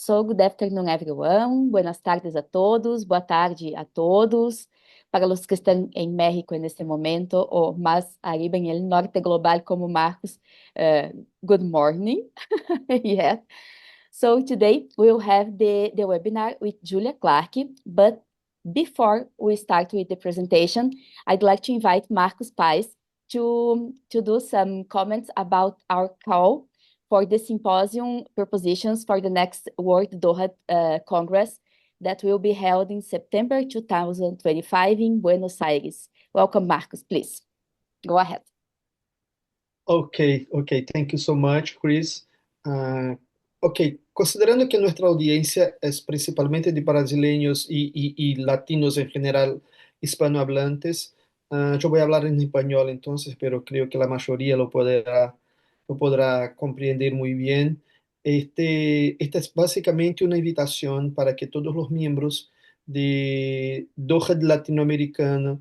So, good afternoon, everyone. Buenas tardes a todos. Boa tarde a todos. Para los que están en México en este momento o más arriba en el norte global como Marcos, good morning. Yeah. So today we'll have the webinar with Julia Clarke, but before we start with the presentation, I'd like to invite Marcos Pais to do some comments about our call for the symposium propositions for the next World DOHaD Congress that will be held in September 2025 in Buenos Aires. Welcome, Marcos, please. Go ahead. Okay, thank you so much, Chris. Considerando que nuestra audiencia es principalmente de brasileños y latinos en general, hispanohablantes, yo voy a hablar en español entonces, pero creo que la mayoría lo podrá comprender muy bien. Esta es básicamente una invitación para que todos los miembros de DOHaD Latinoamericana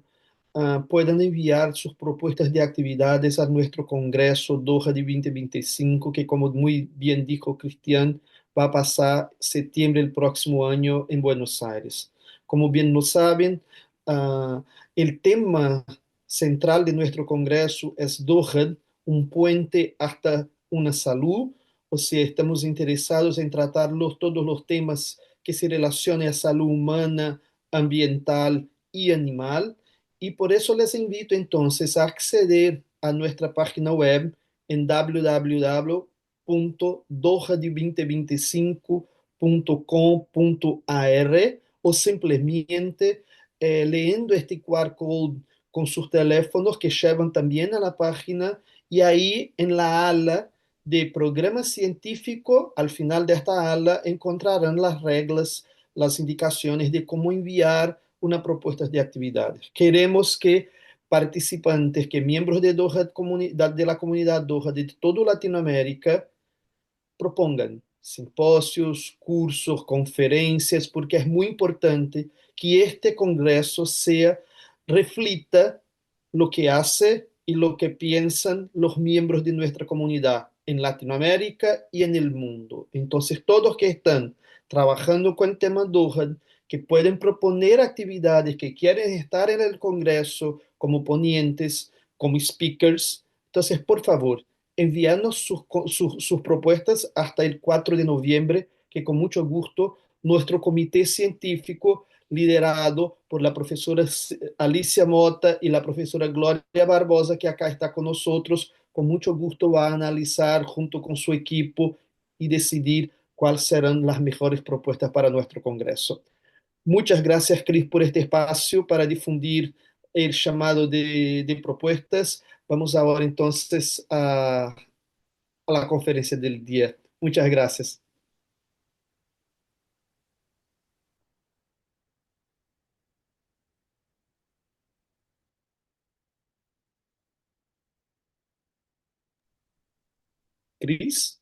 puedan enviar sus propuestas de actividades a nuestro Congreso DOHaD 2025, que como muy bien dijo Cristian, va a pasar septiembre del próximo año en Buenos Aires. Como bien lo saben, el tema central de nuestro Congreso es DOHaD, un puente hasta una salud, o sea, estamos interesados en tratar todos los temas que se relacionan a salud humana, ambiental y animal. Y por eso les invito entonces a acceder a nuestra página web en www.dohad2025.com.ar o simplemente leyendo este QR code con sus teléfonos que llevan también a la página y ahí en la ala de programa científico, al final de esta ala encontrarán las reglas, las indicaciones de cómo enviar una propuesta de actividades. Queremos que participantes, que miembros de la comunidad DOHaD de toda Latinoamérica propongan simposios, cursos, conferencias, porque es muy importante que este congreso reflita lo que hace y lo que piensan los miembros de nuestra comunidad en Latinoamérica y en el mundo. Entonces, todos que están trabajando con el tema DOHaD, que pueden proponer actividades, que quieren estar en el congreso como ponentes, como speakers, entonces, por favor, enviarnos sus propuestas hasta el 4 de noviembre, que con mucho gusto nuestro comité científico, liderado por la profesora Alicia Mota y la profesora Gloria Barbosa, que acá está con nosotros, con mucho gusto va a analizar junto con su equipo y decidir cuáles serán las mejores propuestas para nuestro Congreso. Muchas gracias, Cris, por este espacio para difundir el llamado de propuestas. Vamos ahora entonces a la conferencia del día. Muchas gracias. Cris.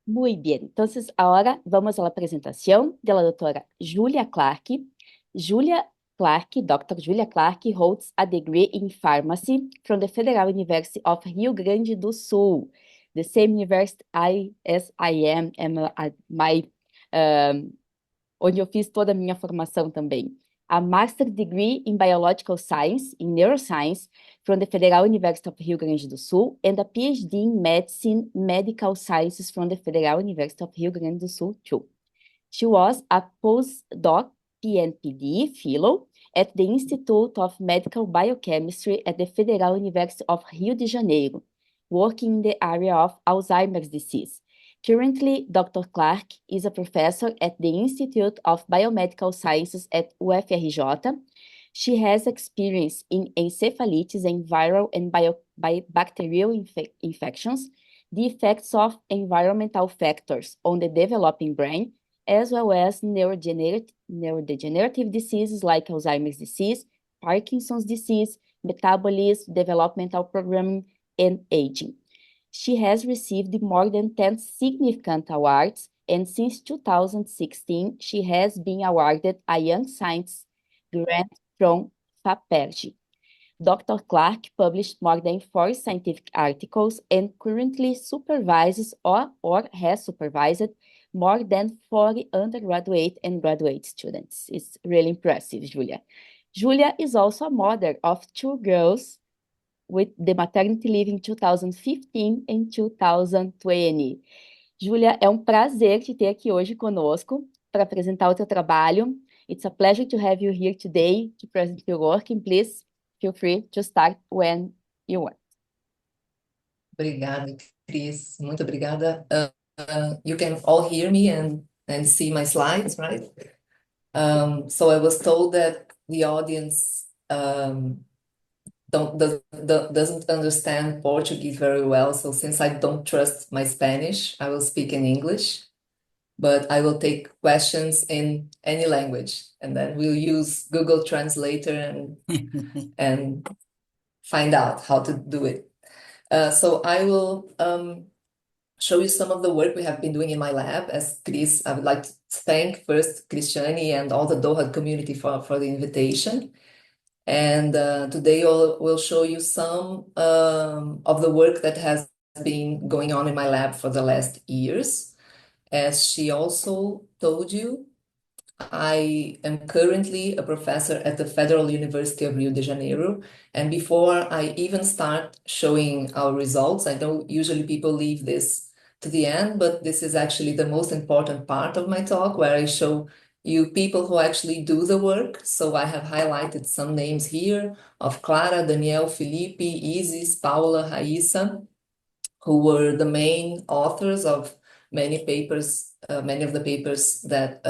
Muy bien, entonces ahora vamos a la presentación de la doctora Julia Clarke. Julia Clarke, Dr. Julia Clarke, holds a degree in pharmacy from the Federal University of Rio Grande do Sul, the same university as I am onde eu fiz toda a minha formação também. A Master Degree in Biological Science, in Neuroscience, from the Federal University of Rio Grande do Sul, and a Ph.D. in Medicine, Medical Sciences from the Federal University of Rio Grande do Sul, too. She was a postdoc PNPD fellow at the Institute of Medical Biochemistry at the Federal University of Rio de Janeiro, working in the area of Alzheimer's disease. Currently, Dr. Clarke is a professor at the Institute of Biomedical Sciences at UFRJ. She has experience in encephalitis and viral and bacterial infections, the effects of environmental factors on the developing brain, as well as neurodegenerative diseases like Alzheimer's disease, Parkinson's disease, metabolism, developmental programming, and aging. She has received more than 10 significant awards, and since 2016, she has been awarded a Young Scientist grant from FAPERJ. Dr. Clarke published more than 4 scientific articles and currently supervises or has supervised more than 40 undergraduate and graduate students. It's really impressive, Julia. Julia is also a mother of 2 girls with the maternity leave in 2015 and 2020. Julia, é um prazer te ter aqui hoje conosco para apresentar o teu trabalho. It's a pleasure to have you here today to present your work, and please feel free to start when you want. Obrigada, Cris. Muito obrigada. You can all hear me and see my slides, right? So I was told that the audience doesn't understand Portuguese very well. So since I don't trust my Spanish, I will speak in English, but I will take questions in any language, and then we'll use Google Translator and find out how to do it. So I will show you some of the work we have been doing in my lab. As Chris, I would like to thank first Cristiane and all the DOHaD community for the invitation. And today we'll show you some of the work that has been going on in my lab for the last years. As she also told you, I am currently a professor at the Federal University of Rio de Janeiro. And before I even start showing our results, I know usually people leave this to the end, but this is actually the most important part of my talk, where I show you people who actually do the work. So I have highlighted some names here of Clara, Daniel, Felipe, Isis, Paula, Raissa, who were the main authors of many papers, many of the papers that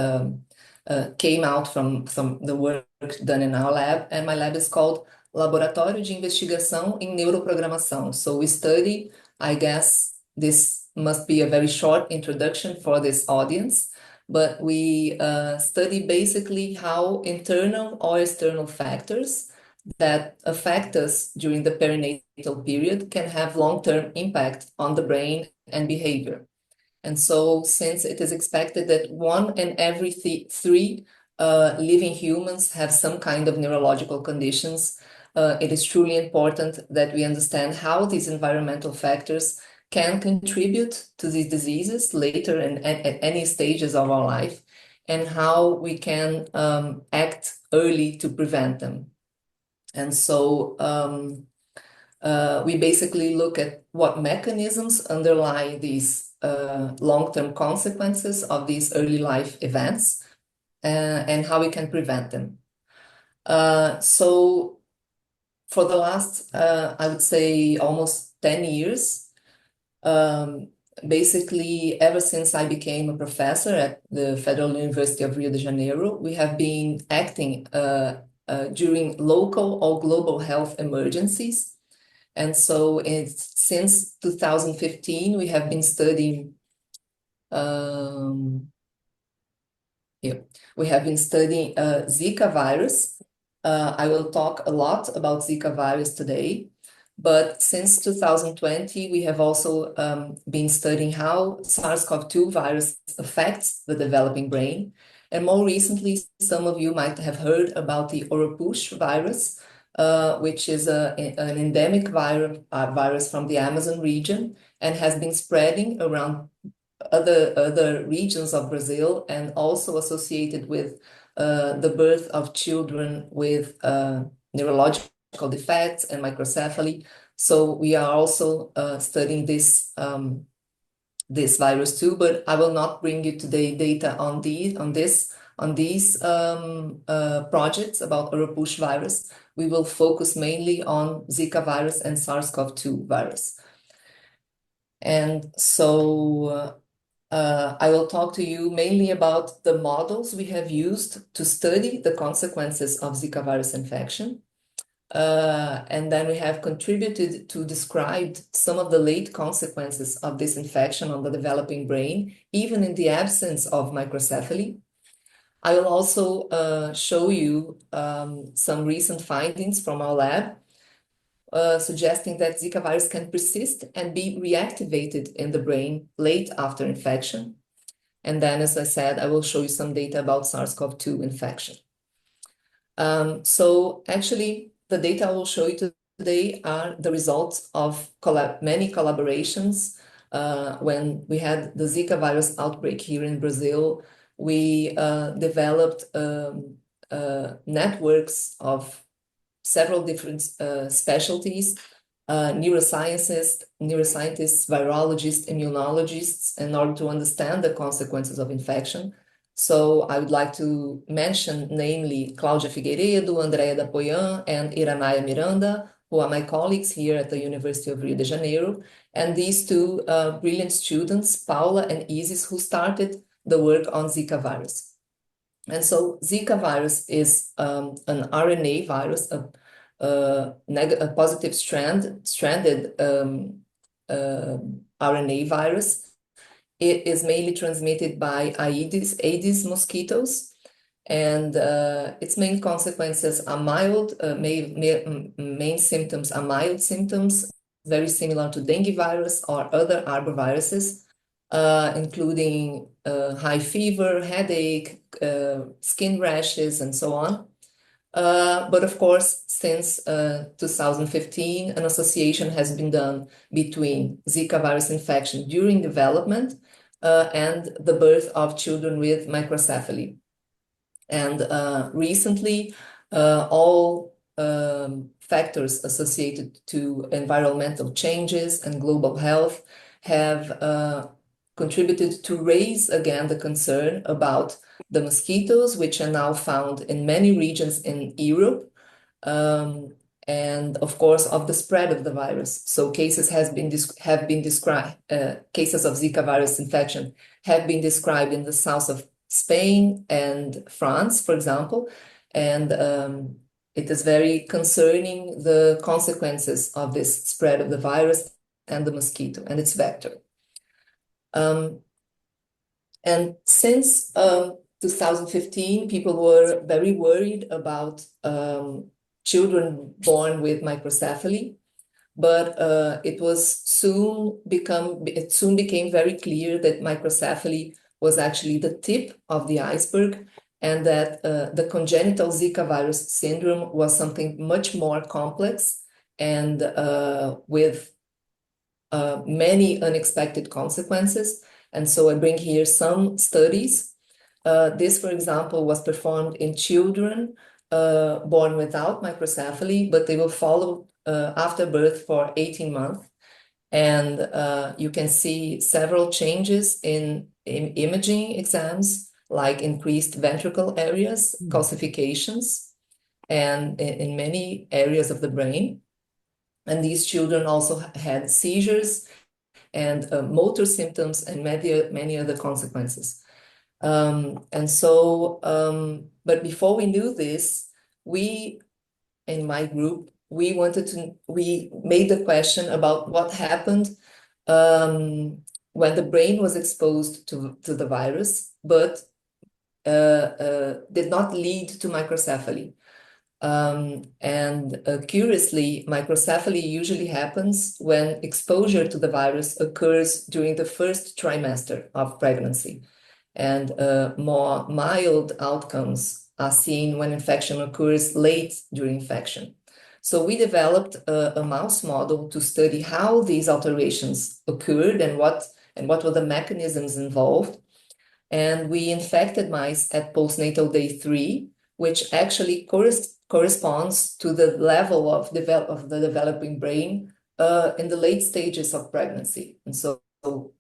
came out from the work done in our lab. And my lab is called Laboratório de Investigação em Neuroprogramação. So we study, I guess this must be a very short introduction for this audience, but we study basically how internal or external factors that affect us during the perinatal period can have long-term impact on the brain and behavior. And so since it is expected that 1 in every 3 living humans have some kind of neurological conditions, it is truly important that we understand how these environmental factors can contribute to these diseases later and at any stages of our life, and how we can act early to prevent them. And so we basically look at what mechanisms underlie these long-term consequences of these early life events and how we can prevent them. So for the last, I would say, almost 10 years, basically ever since I became a professor at the Federal University of Rio de Janeiro, we have been acting during local or global health emergencies. And so since 2015, we have been studying Zika virus. I will talk a lot about Zika virus today, but since 2020, we have also been studying how SARS-CoV-2 virus affects the developing brain. And more recently, some of you might have heard about the Oropouche virus, which is an endemic virus from the Amazon region and has been spreading around other regions of Brazil, and also associated with the birth of children with neurological defects and microcephaly. So we are also studying this virus too, but I will not bring you today data on these projects about Oropouche virus. We will focus mainly on Zika virus and SARS-CoV-2 virus. And so I will talk to you mainly about the models we have used to study the consequences of Zika virus infection. And then we have contributed to describe some of the late consequences of this infection on the developing brain, even in the absence of microcephaly. I will also show you some recent findings from our lab suggesting that Zika virus can persist and be reactivated in the brain late after infection. And then, as I said, I will show you some data about SARS-CoV-2 infection. So actually, the data I will show you today are the results of many collaborations. When we had the Zika virus outbreak here in Brazil, we developed networks of several different specialties, neuroscientists, virologists, immunologists, in order to understand the consequences of infection. So I would like to mention, namely, Cláudia Figueiredo, Andrea Dapoian, and Iranaya Miranda, who are my colleagues here at the University of Rio de Janeiro, and these two brilliant students, Paula and Isis, who started the work on Zika virus. And so Zika virus is an RNA virus, a positive stranded RNA virus. It is mainly transmitted by Aedes mosquitoes, and its main consequences are mild. Main symptoms are mild symptoms, very similar to dengue virus or other arboviruses, including high fever, headache, skin rashes, and so on. But of course, since 2015, an association has been done between Zika virus infection during development and the birth of children with microcephaly. And recently, all factors associated to environmental changes and global health have contributed to raise again the concern about the mosquitoes, which are now found in many regions in Europe, and of course of the spread of the virus. So cases have been described. Cases of Zika virus infection have been described in the south of Spain and France, for example, and it is very concerning, the consequences of this spread of the virus and the mosquito and its vector. And since 2015, people were very worried about children born with microcephaly, but it soon became very clear that microcephaly was actually the tip of the iceberg, and that the congenital Zika virus syndrome was something much more complex and with many unexpected consequences. And so I bring here some studies. This, for example, was performed in children born without microcephaly, but they will follow after birth for 18 months. And you can see several changes in imaging exams, like increased ventricle areas, calcifications, and in many areas of the brain. And these children also had seizures and motor symptoms and many other consequences. And so, but before we knew this, we, in my group, we made the question about what happened when the brain was exposed to the virus, but did not lead to microcephaly. And curiously, microcephaly usually happens when exposure to the virus occurs during the first trimester of pregnancy. And more mild outcomes are seen when infection occurs late during infection. So we developed a mouse model to study how these alterations occurred and what were the mechanisms involved. And we infected mice at postnatal day 3, which actually corresponds to the level of the developing brain in the late stages of pregnancy. And so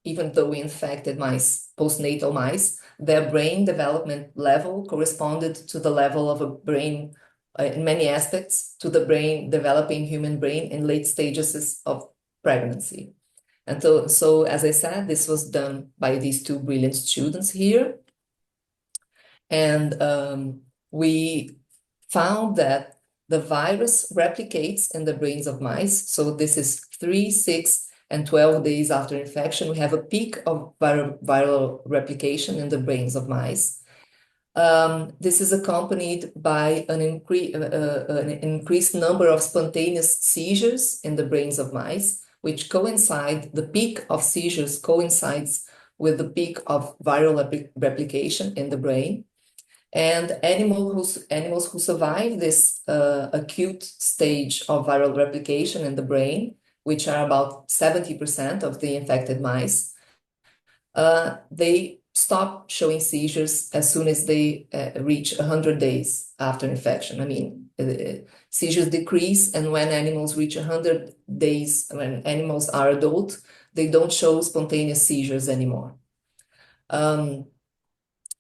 even though we infected mice, postnatal mice, their brain development level corresponded to the level of a brain, in many aspects, to the brain, developing human brain in late stages of pregnancy. And so as I said, this was done by these two brilliant students here. And we found that the virus replicates in the brains of mice. So this is 3, 6, and 12 days after infection. We have a peak of viral replication in the brains of mice. This is accompanied by an increased number of spontaneous seizures in the brains of mice, which coincide, the peak of seizures coincides with the peak of viral replication in the brain. And animals who survive this acute stage of viral replication in the brain, which are about 70% of the infected mice, they stop showing seizures as soon as they reach 100 days after infection. I mean, seizures decrease, and when animals reach 100 days, when animals are adult, they don't show spontaneous seizures anymore.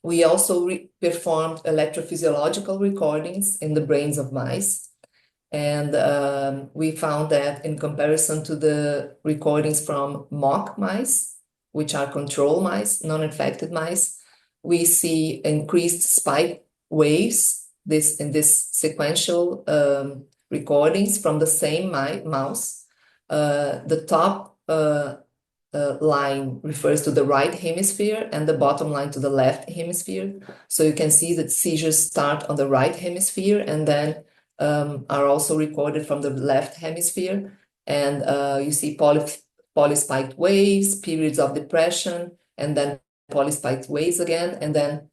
We also performed electrophysiological recordings in the brains of mice, and we found that in comparison to the recordings from mock mice, which are control mice, non-infected mice, we see increased spike waves in this sequential recordings from the same mouse. The top line refers to the right hemisphere and the bottom line to the left hemisphere. So you can see that seizures start on the right hemisphere and then are also recorded from the left hemisphere. And you see polyspiked waves, periods of depression, and then polyspiked waves again, and then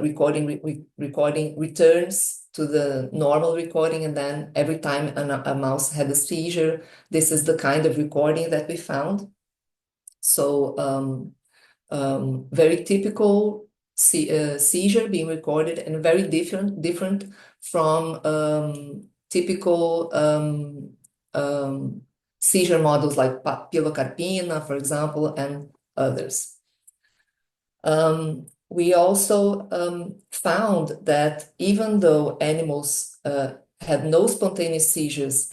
recording returns to the normal recording, and then every time a mouse had a seizure, this is the kind of recording that we found. So very typical seizure being recorded, and very different from typical seizure models like pilocarpina, for example, and others. We also found that even though animals had no spontaneous seizures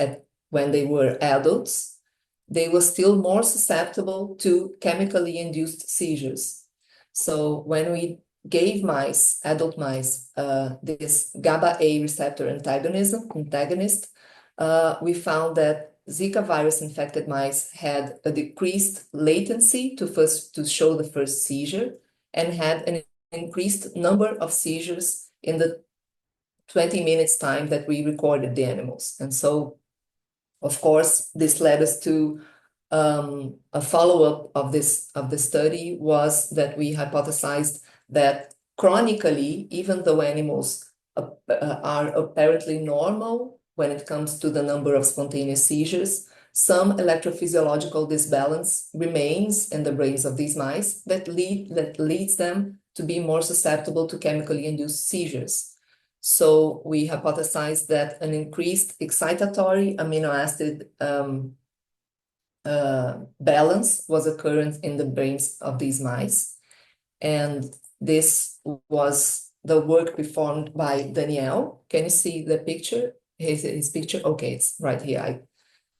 when they were adults, they were still more susceptible to chemically induced seizures. So when we gave mice, adult mice, this GABA-A receptor antagonist, we found that Zika virus infected mice had a decreased latency to show the first seizure, and had an increased number of seizures in the 20 minutes time that we recorded the animals. And so, of course, this led us to a follow-up of the study was that we hypothesized that chronically, even though animals are apparently normal when it comes to the number of spontaneous seizures, some electrophysiological disbalance remains in the brains of these mice that leads them to be more susceptible to chemically induced seizures. So we hypothesized that an increased excitatory amino acid balance was occurring in the brains of these mice. And this was the work performed by Daniel. Can you see the picture? His picture? Okay, it's right here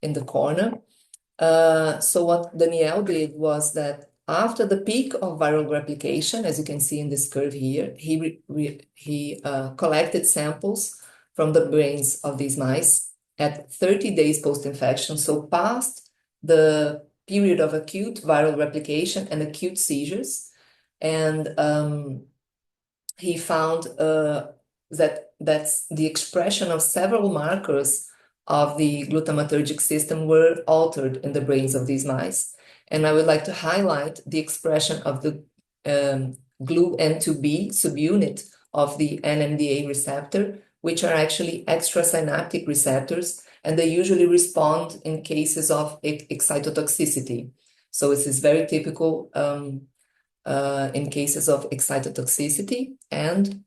in the corner. So what Daniel did was that after the peak of viral replication, as you can see in this curve here, he collected samples from the brains of these mice at 30 days post-infection, so past the period of acute viral replication and acute seizures. And he found that's the expression of several markers of the glutamatergic system were altered in the brains of these mice. And I would like to highlight the expression of the GLU-N2B subunit of the NMDA receptor, which are actually extrasynaptic receptors, and they usually respond in cases of excitotoxicity. So this is very typical in cases of excitotoxicity. And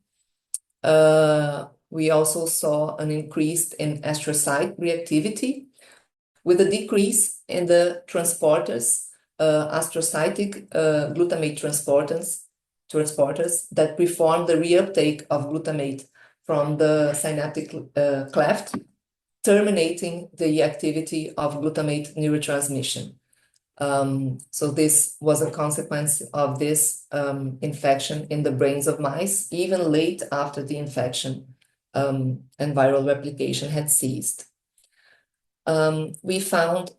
we also saw an increase in astrocyte reactivity with a decrease in the transporters, astrocytic glutamate transporters that perform the reuptake of glutamate from the synaptic cleft, terminating the activity of glutamate neurotransmission. So this was a consequence of this infection in the brains of mice, even late after the infection and viral replication had ceased. We found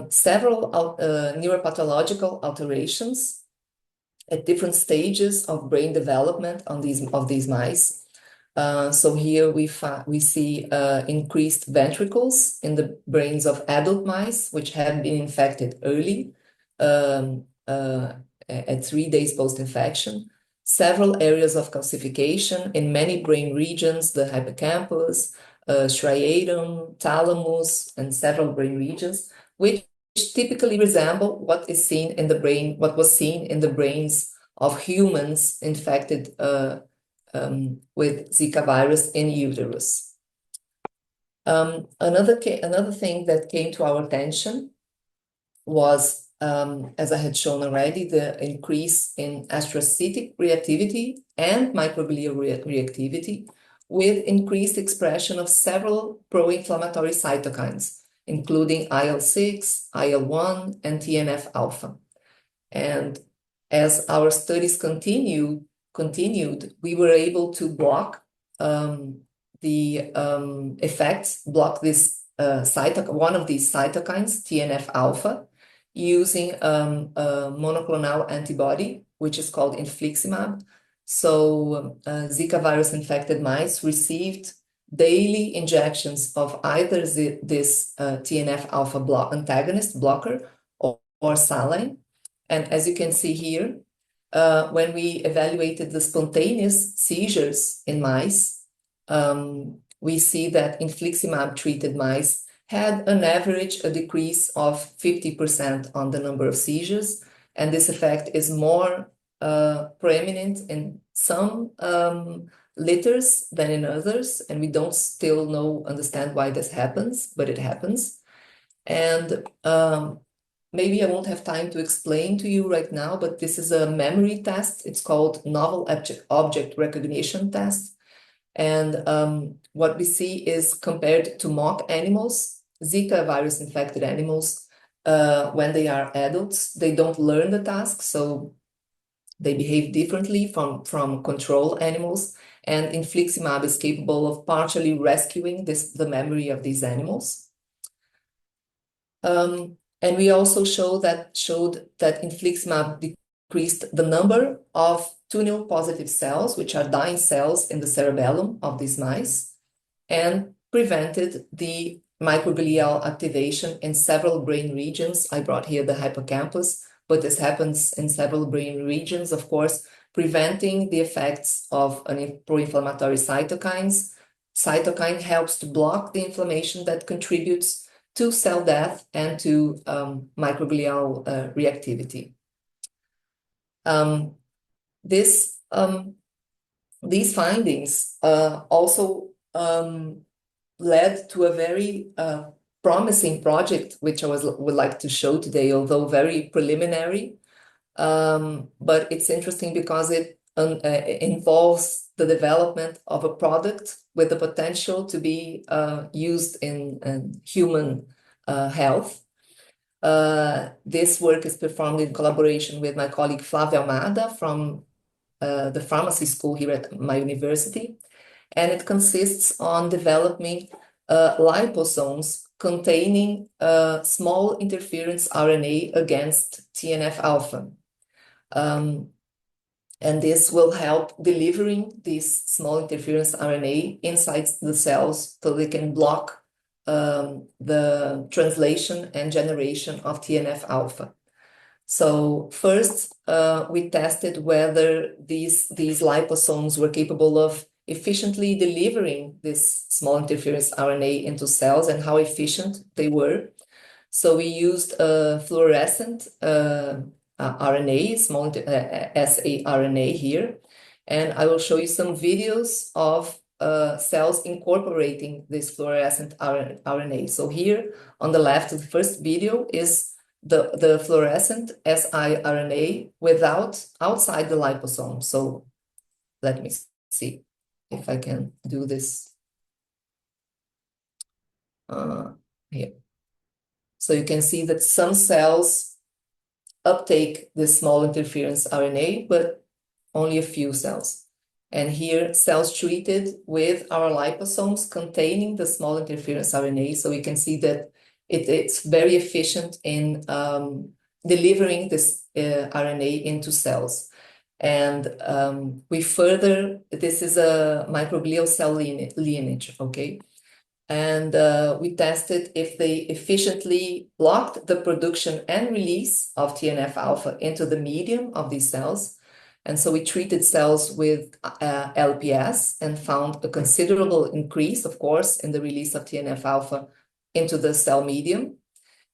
several neuropathological alterations at different stages of brain development of these mice. So here we see increased ventricles in the brains of adult mice, which have been infected early, at 3 days post-infection. Several areas of calcification in many brain regions, the hippocampus, striatum, thalamus, and several brain regions, which typically resemble what was seen in the brains of humans infected with Zika virus in uterus. Another thing that came to our attention was, as I had shown already, the increase in astrocytic reactivity and microglial reactivity with increased expression of several pro-inflammatory cytokines, including IL-6, IL-1, and TNF-alpha. And as our studies continued, we were able to block the effects, block this one of these cytokines, TNF-alpha, using a monoclonal antibody, which is called infliximab. So Zika virus infected mice received daily injections of either this TNF-alpha antagonist blocker or saline. And as you can see here, when we evaluated the spontaneous seizures in mice, we see that infliximab-treated mice had on average a decrease of 50% on the number of seizures, and this effect is more prominent in some litters than in others, and we don't still understand why this happens, but it happens. And maybe I won't have time to explain to you right now, but this is a memory test. It's called Novel Object Recognition Test. And what we see is, compared to mock animals, Zika virus infected animals, when they are adults, they don't learn the task, so they behave differently from control animals. And infliximab is capable of partially rescuing the memory of these animals. And we also showed that infliximab decreased the number of tunnel positive cells, which are dying cells in the cerebellum of these mice, and prevented the microglial activation in several brain regions. I brought here the hippocampus, but this happens in several brain regions, of course, preventing the effects of pro-inflammatory cytokines. Cytokine helps to block the inflammation that contributes to cell death and to microglial reactivity. These findings also led to a very promising project, which I would like to show today, although very preliminary. But it's interesting because it involves the development of a product with the potential to be used in human health. This work is performed in collaboration with my colleague Flávia Almada from the pharmacy school here at my university. And it consists on developing liposomes containing small interference RNA against TNF-alpha. And this will help delivering this small interference RNA inside the cells so they can block the translation and generation of TNF-alpha. So first, we tested whether these liposomes were capable of efficiently delivering this small interference RNA into cells and how efficient they were. So we used a fluorescent RNA, small saRNA here, and I will show you some videos of cells incorporating this fluorescent RNA. So here on the left, the first video is the fluorescent siRNA outside the liposome. So let me see if I can do this here. So you can see that some cells uptake this small interference RNA, but only a few cells. And here, cells treated with our liposomes containing the small interference RNA. So we can see that it's very efficient in delivering this RNA into cells. And this is a microglial cell lineage, okay? And we tested if they efficiently blocked the production and release of TNF-alpha into the medium of these cells. And so we treated cells with LPS and found a considerable increase, of course, in the release of TNF-alpha into the cell medium.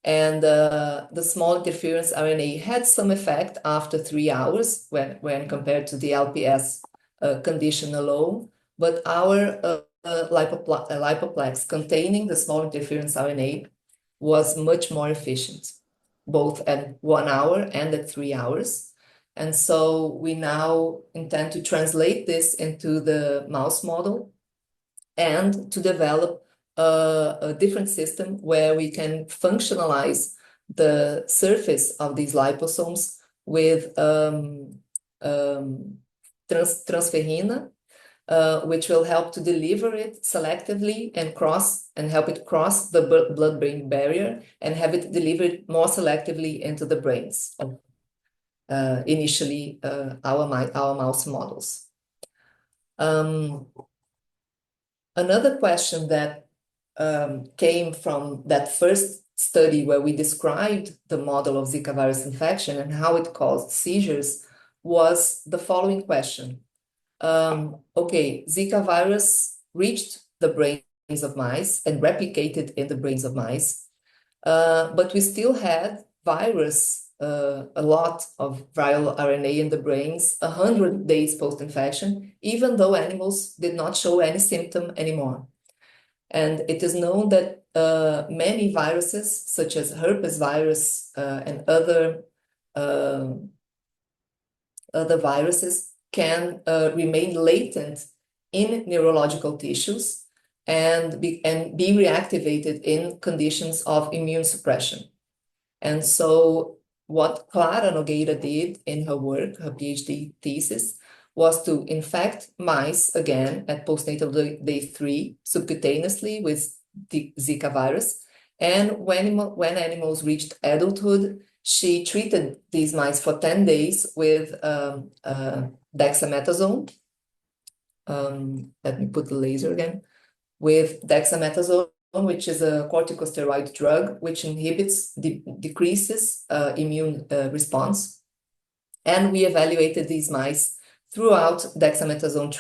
And the small interference RNA had some effect after 3 hours when compared to the LPS condition alone. But our lipoplex containing the small interference RNA was much more efficient, both at 1 hour and at 3 hours. And so we now intend to translate this into the mouse model and to develop a different system where we can functionalize the surface of these liposomes with transferrina, which will help to deliver it selectively and help it cross the blood-brain barrier and have it delivered more selectively into the brains. Initially, our mouse models. Another question that came from that first study where we described the model of Zika virus infection and how it caused seizures was the following question. Okay, Zika virus reached the brains of mice and replicated in the brains of mice, but we still had a lot of viral RNA in the brains 100 days post-infection, even though animals did not show any symptom anymore. And it is known that many viruses, such as herpes virus and other viruses, can remain latent in neurological tissues and be reactivated in conditions of immune suppression. And so what Clarke Nogueira did in her work, her PhD thesis, was to infect mice again at postnatal day 3 subcutaneously with the Zika virus. And when animals reached adulthood, she treated these mice for 10 days with dexamethasone. Let me put the laser again. With dexamethasone, which is a corticosteroid drug, which inhibits, decreases immune response. And we evaluated these mice throughout dexamethasone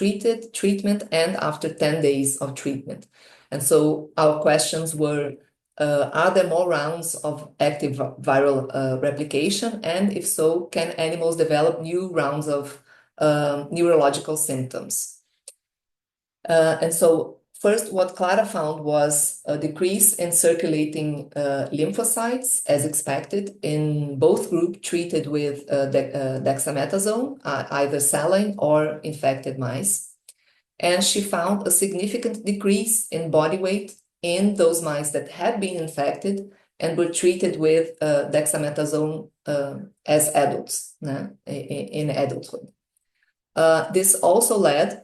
treatment and after 10 days of treatment. And so our questions were, are there more rounds of active viral replication? And if so, can animals develop new rounds of neurological symptoms? And so first, what Clarke found was a decrease in circulating lymphocytes, as expected, in both groups treated with dexamethasone, either saline or infected mice. And she found a significant decrease in body weight in those mice that had been infected and were treated with dexamethasone as adults in adulthood. This also led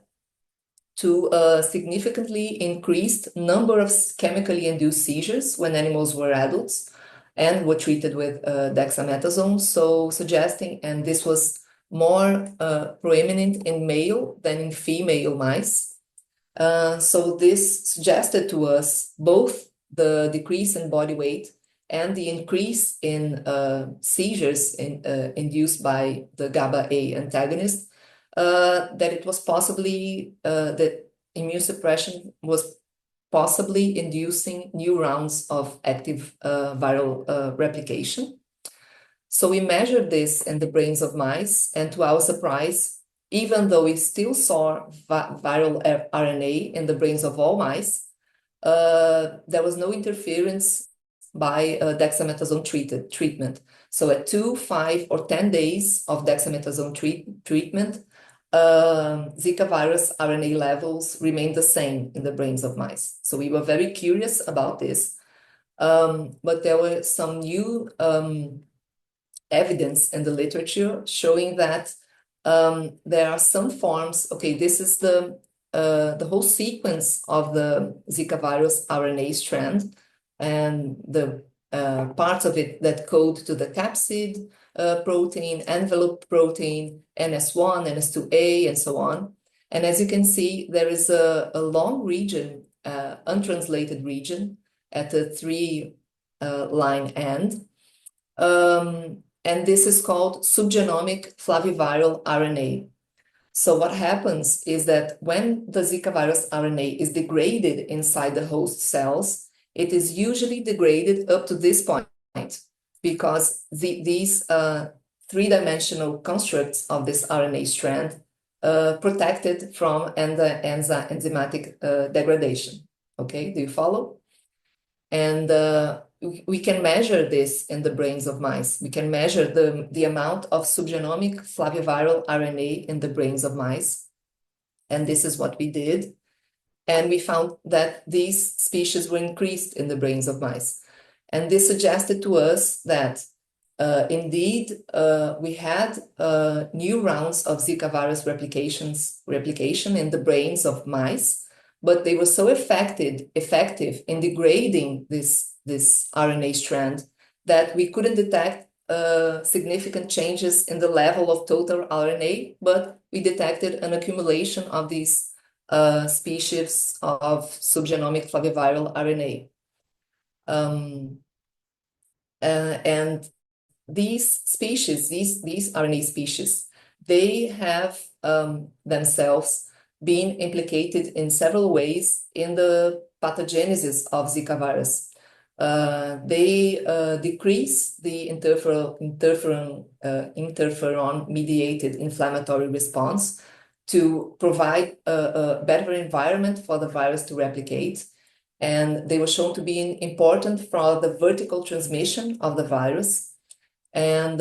to a significantly increased number of chemically induced seizures when animals were adults and were treated with dexamethasone, so suggesting, and this was more proeminent in male than in female mice. So this suggested to us both the decrease in body weight and the increase in seizures induced by the GABA-A antagonist, that it was possibly, that immune suppression was possibly inducing new rounds of active viral replication. So we measured this in the brains of mice, and to our surprise, even though we still saw viral RNA in the brains of all mice, there was no interference by dexamethasone treatment. So at 2, 5, or 10 days of dexamethasone treatment, Zika virus RNA levels remained the same in the brains of mice. So we were very curious about this, but there were some new evidence in the literature showing that there are some forms. Okay, this is the whole sequence of the Zika virus RNA strand, and the parts of it that code to the capsid, protein, envelope protein, NS1, NS2A, and so on. And as you can see, there is a long region, untranslated region at the 3-line end. And this is called subgenomic flaviviral RNA. So what happens is that when the Zika virus RNA is degraded inside the host cells, it is usually degraded up to this point because these three-dimensional constructs of this RNA strand protected from enzymatic degradation. Okay, do you follow? And we can measure this in the brains of mice. We can measure the amount of subgenomic flaviviral RNA in the brains of mice. And this is what we did. And we found that these species were increased in the brains of mice. And this suggested to us that indeed we had new rounds of Zika virus replication in the brains of mice, but they were so effective in degrading this RNA strand that we couldn't detect significant changes in the level of total RNA, but we detected an accumulation of these species of subgenomic flaviviral RNA. And these species, these RNA species, they have themselves been implicated in several ways in the pathogenesis of Zika virus. They decrease the interferon-mediated inflammatory response to provide a better environment for the virus to replicate. And they were shown to be important for the vertical transmission of the virus. And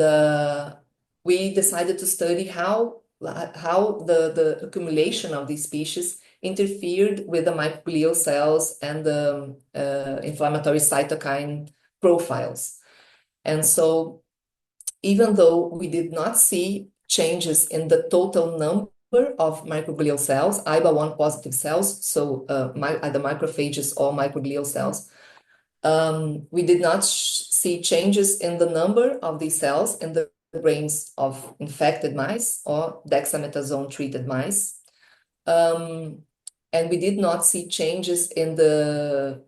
we decided to study how the accumulation of these species interfered with the microglial cells and the inflammatory cytokine profiles. And so even though we did not see changes in the total number of microglial cells, IBA1 positive cells, so either macrophages or microglial cells, we did not see changes in the number of these cells in the brains of infected mice or dexamethasone-treated mice. And we did not see changes in the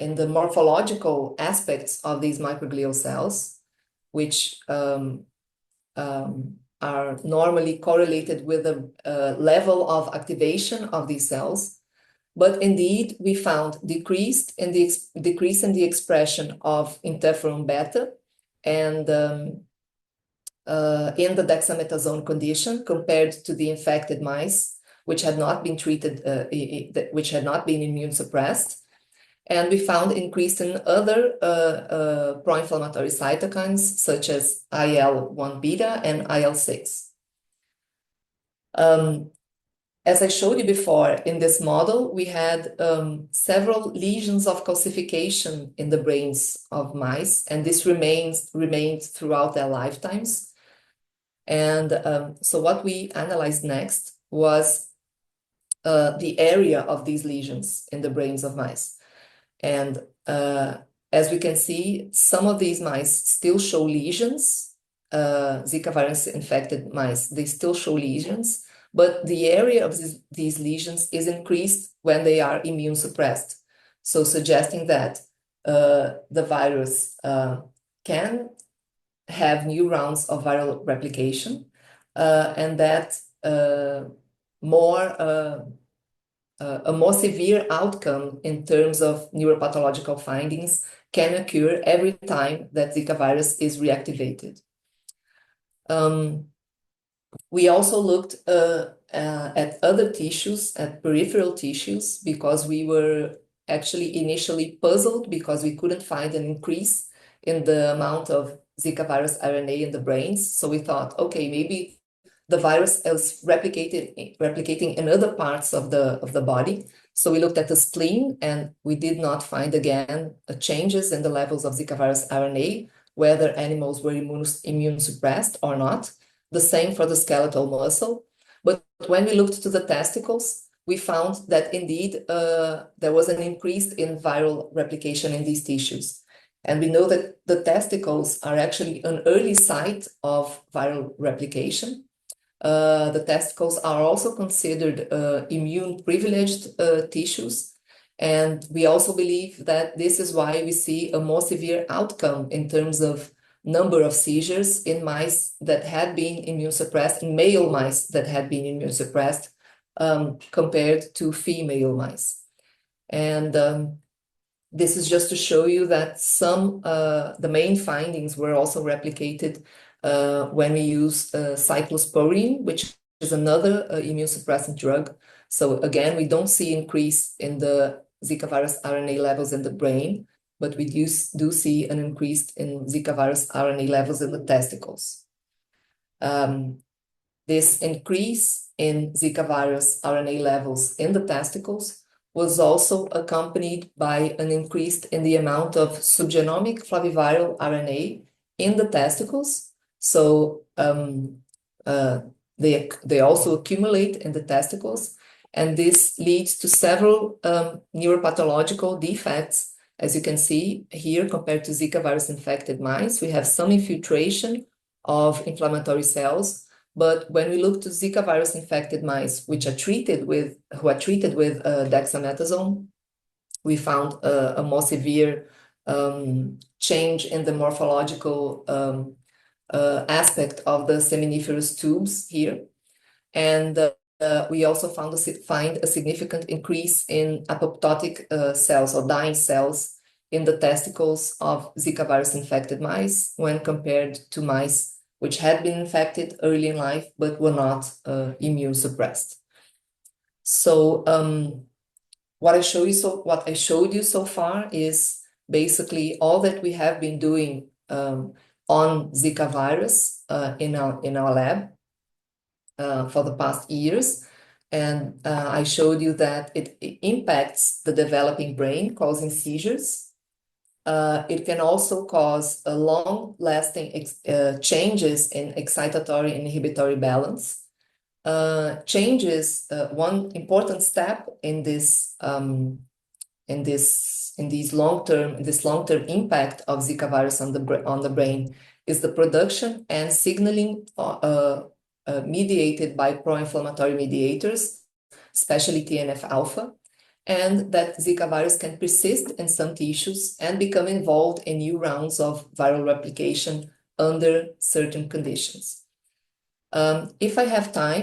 morphological aspects of these microglial cells, which are normally correlated with the level of activation of these cells. But indeed, we found decrease in the expression of interferon beta and in the dexamethasone condition compared to the infected mice, which had not been treated, which had not been immune suppressed. And we found increase in other pro-inflammatory cytokines, such as IL-1 beta and IL-6. As I showed you before, in this model, we had several lesions of calcification in the brains of mice, and this remained throughout their lifetimes. And so what we analyzed next was the area of these lesions in the brains of mice. And as we can see, some of these mice still show lesions. Zika virus infected mice, they still show lesions, but the area of these lesions is increased when they are immune suppressed. So suggesting that the virus can have new rounds of viral replication and that a more severe outcome in terms of neuropathological findings can occur every time that Zika virus is reactivated. We also looked at other tissues, at peripheral tissues, because we were actually initially puzzled because we couldn't find an increase in the amount of Zika virus RNA in the brains. So we thought, okay, maybe the virus is replicating in other parts of the body. So we looked at the spleen, and we did not find again changes in the levels of Zika virus RNA, whether animals were immune suppressed or not. The same for the skeletal muscle. But when we looked to the testicles, we found that indeed there was an increase in viral replication in these tissues. And we know that the testicles are actually an early site of viral replication. The testicles are also considered immune-privileged tissues. And we also believe that this is why we see a more severe outcome in terms of number of seizures in mice that had been immune-suppressed, in male mice that had been immune-suppressed, compared to female mice. And this is just to show you that the main findings were also replicated when we use cyclosporine, which is another immune-suppressant drug. So again, we don't see increase in the Zika virus RNA levels in the brain, but we do see an increase in Zika virus RNA levels in the testicles. This increase in Zika virus RNA levels in the testicles was also accompanied by an increase in the amount of subgenomic flaviviral RNA in the testicles. So they also accumulate in the testicles, and this leads to several neuropathological defects. As you can see here, compared to Zika virus infected mice, we have some infiltration of inflammatory cells. But when we look to Zika virus infected mice, who are treated with dexamethasone, we found a more severe change in the morphological aspect of the seminiferous tubes here. And we also find a significant increase in apoptotic cells or dying cells in the testicles of Zika virus infected mice when compared to mice which had been infected early in life but were not immune suppressed. So what I showed you so far is basically all that we have been doing on Zika virus in our lab for the past years. And I showed you that it impacts the developing brain, causing seizures. It can also cause a long-lasting changes in excitatory and inhibitory balance. One important step in this long-term impact of Zika virus on the brain is the production and signaling mediated by pro-inflammatory mediators, especially TNF-alpha. And that Zika virus can persist in some tissues and become involved in new rounds of viral replication under certain conditions. If I have time,